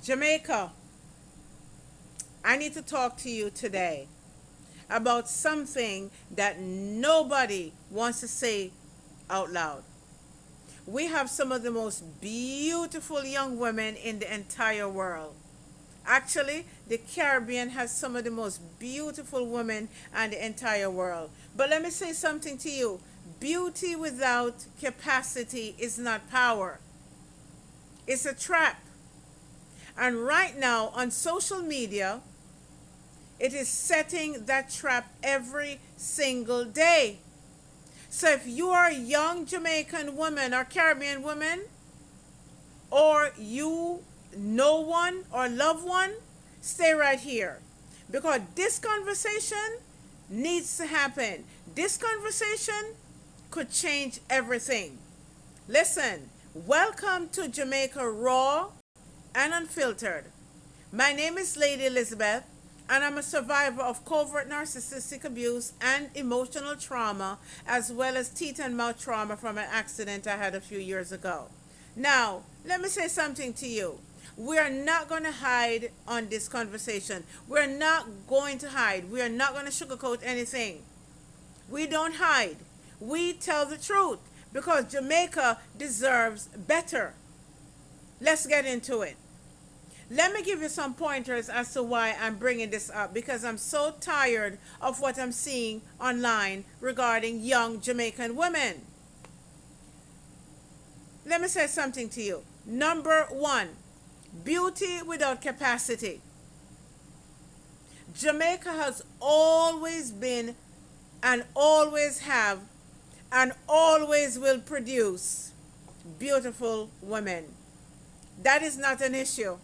Jamaica, I need to talk to you today about something that nobody wants to say out loud. We have some of the most beautiful young women in the entire world. Actually, the Caribbean has some of the most beautiful women in the entire world. But let me say something to you. Beauty without capacity is not power. It's a trap. And right now on social media, it is setting that trap every single day. So if you are a young Jamaican woman or Caribbean woman, or you know one or love one, stay right here. Because this conversation needs to happen. This conversation could change everything. Listen, welcome to Jamaica Raw and Unfiltered. My name is Lady Elizabeth, and I'm a survivor of covert narcissistic abuse and emotional trauma, as well as teeth and mouth trauma from an accident I had a few years ago. Now, let me say something to you. We are not going to hide on this conversation. We're not going to hide. We are not going to sugarcoat anything. We don't hide. We tell the truth because Jamaica deserves better. Let's get into it. Let me give you some pointers as to why I'm bringing this up, because I'm so tired of what I'm seeing online regarding young Jamaican women. Let me say something to you. Number one, beauty without capacity. Jamaica has always been and always have and always will produce beautiful women. That is not an issue.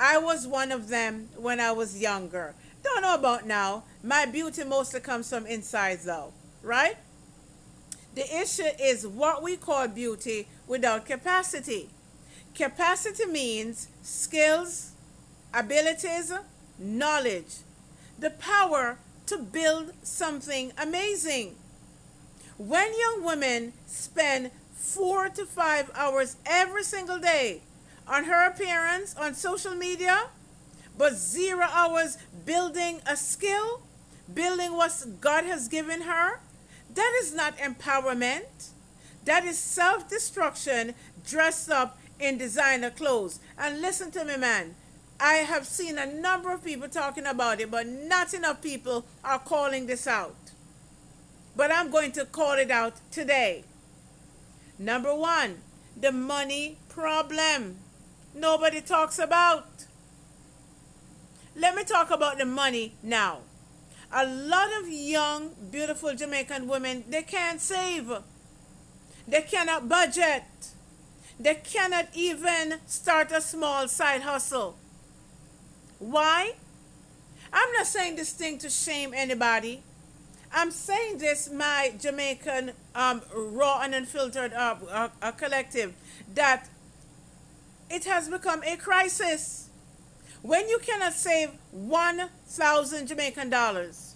I was one of them when I was younger. Don't know about now. My beauty mostly comes from inside though, right? The issue is what we call beauty without capacity. Capacity means skills, abilities, knowledge, the power to build something amazing. When young women spend 4 to 5 hours every single day on her appearance on social media, but 0 hours building a skill, building what God has given her, that is not empowerment. That is self-destruction dressed up in designer clothes. And listen to me, man. I have seen a number of people talking about it, but not enough people are calling this out. But I'm going to call it out today. Number one, the money problem. Nobody talks about. Let me talk about the money now. A lot of young, beautiful Jamaican women, they can't save. They cannot budget. They cannot even start a small side hustle. Why? I'm not saying this thing to shame anybody. I'm saying this, my Jamaican raw and unfiltered collective, that it has become a crisis. When you cannot save 1,000 Jamaican dollars,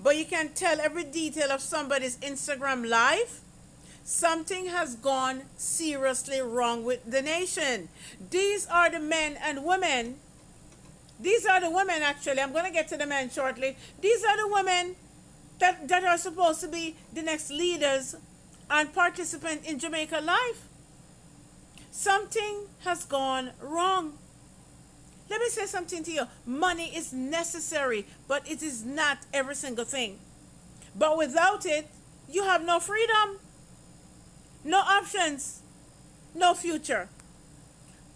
but you can tell every detail of somebody's Instagram life, something has gone seriously wrong with the nation. These are the men and women. These are the women, actually. I'm going to get to the men shortly. These are the women that are supposed to be the next leaders and participants in Jamaica life. Something has gone wrong. Let me say something to you. Money is necessary, but it is not every single thing. But without it, you have no freedom, no options, no future.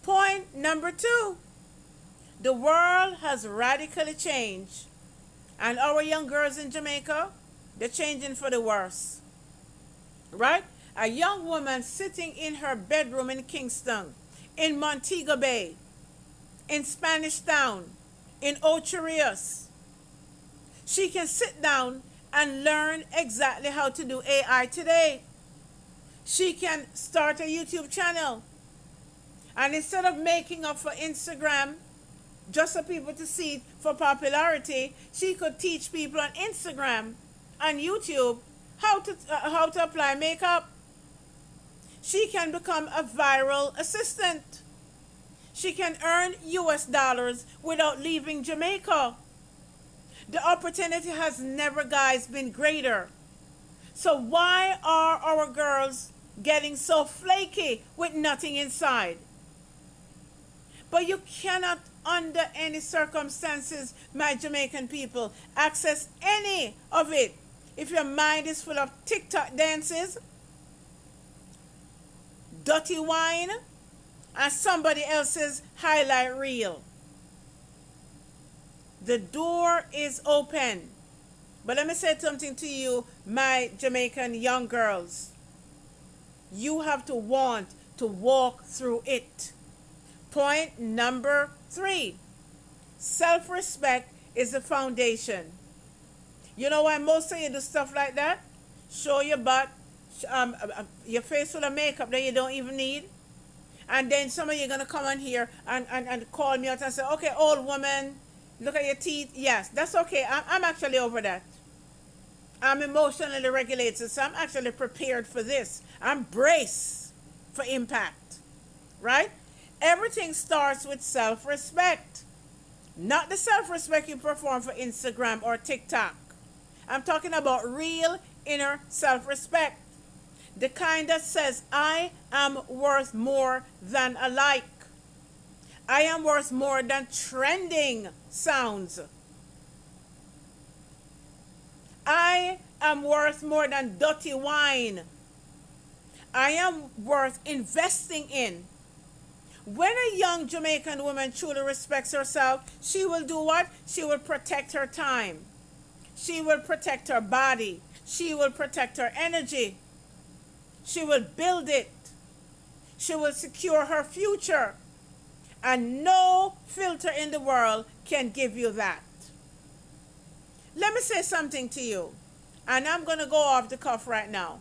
Point number two, the world has radically changed. And our young girls in Jamaica, they're changing for the worse. Right? A young woman sitting in her bedroom in Kingston, in Montego Bay, in Spanish Town, in Ocho Rios. She can sit down and learn exactly how to do AI today. She can start a YouTube channel. And instead of making up for Instagram, just for people to see for popularity, she could teach people on Instagram and YouTube how to apply makeup. She can become a viral assistant. She can earn US dollars without leaving Jamaica. The opportunity has never, guys, been greater. So why are our girls getting so flaky with nothing inside? But you cannot, under any circumstances, my Jamaican people, access any of it if your mind is full of TikTok dances, dirty wine, and somebody else's highlight reel. The door is open. But let me say something to you, my Jamaican young girls. You have to want to walk through it. Point number 3. Self-respect is the foundation. You know why most of you do stuff like that? Show your butt, your face full of makeup that you don't even need. And then some of you are going to come on here and call me out and say, okay, old woman, look at your teeth. Yes, that's okay. I'm actually over that. I'm emotionally regulated, so I'm actually prepared for this. I'm braced for impact, right? Everything starts with self-respect. Not the self-respect you perform for Instagram or TikTok. I'm talking about real inner self-respect. The kind that says, I am worth more than a like. I am worth more than trending sounds. I am worth more than dirty wine. I am worth investing in. When a young Jamaican woman truly respects herself, she will do what? She will protect her time. She will protect her body. She will protect her energy. She will build it. She will secure her future. And no filter in the world can give you that. Let me say something to you. And I'm going to go off the cuff right now.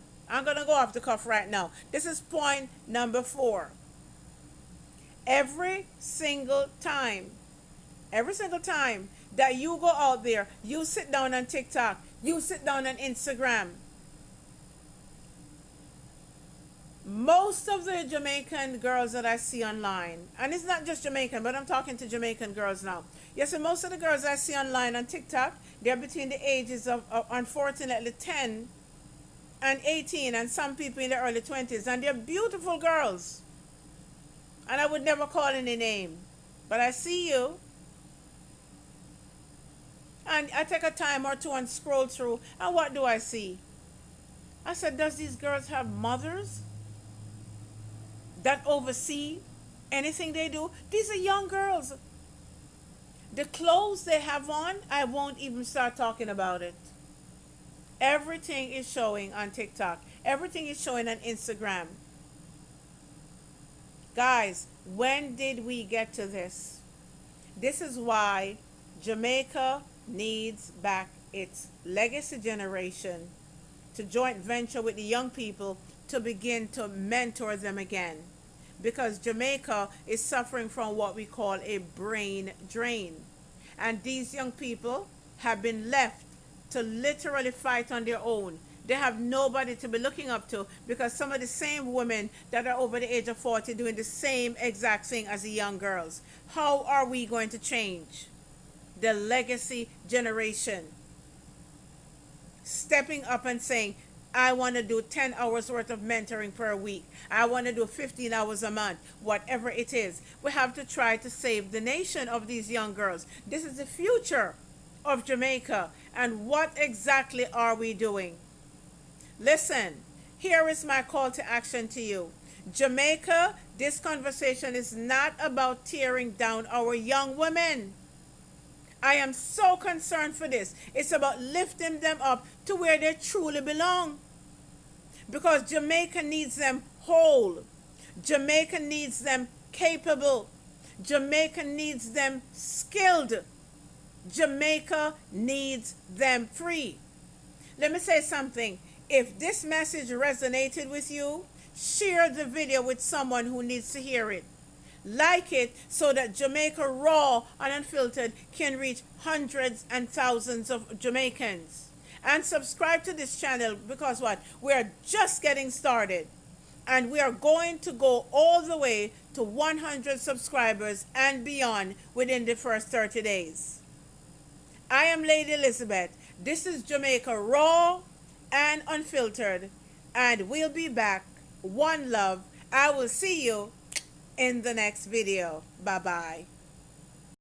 This is point number 4. Every single time that you go out there, you sit down on TikTok, you sit down on Instagram, most of the Jamaican girls that I see online, and it's not just Jamaican, but I'm talking to Jamaican girls now. Yes, and most of the girls I see online on TikTok, they're between the ages of unfortunately 10 and 18, and some people in the early 20s, and they're beautiful girls. And I would never call any name, but I see you, and I take a time or two and scroll through, and what do I see? I said, does these girls have mothers that oversee anything they do? These are young girls. The clothes they have on, I won't even start talking about it. Everything is showing on TikTok. Everything is showing on Instagram. Guys, when did we get to this? This is why Jamaica needs back its legacy generation to joint venture with the young people to begin to mentor them again. Because Jamaica is suffering from what we call a brain drain. And these young people have been left to literally fight on their own. They have nobody to be looking up to, because some of the same women that are over the age of 40 doing the same exact thing as the young girls. How are we going to change? The legacy generation stepping up and saying, I want to do 10 hours worth of mentoring per week. I want to do 15 hours a month, whatever it is. We have to try to save the nation of these young girls. This is the future of Jamaica. And what exactly are we doing? Listen, here is my call to action to you. Jamaica, this conversation is not about tearing down our young women. I am so concerned for this. It's about lifting them up to where they truly belong. Because Jamaica needs them whole. Jamaica needs them capable. Jamaica needs them skilled. Jamaica needs them free. Let me say something. If this message resonated with you, share the video with someone who needs to hear it. Like it so that Jamaica Raw and Unfiltered can reach hundreds and thousands of Jamaicans. And subscribe to this channel, because what? We're just getting started. And we are going to go all the way to 100 subscribers and beyond within the first 30 days. I am Lady Elizabeth. This is Jamaica Raw and Unfiltered. And we'll be back. One love. I will see you in the next video. Bye-bye.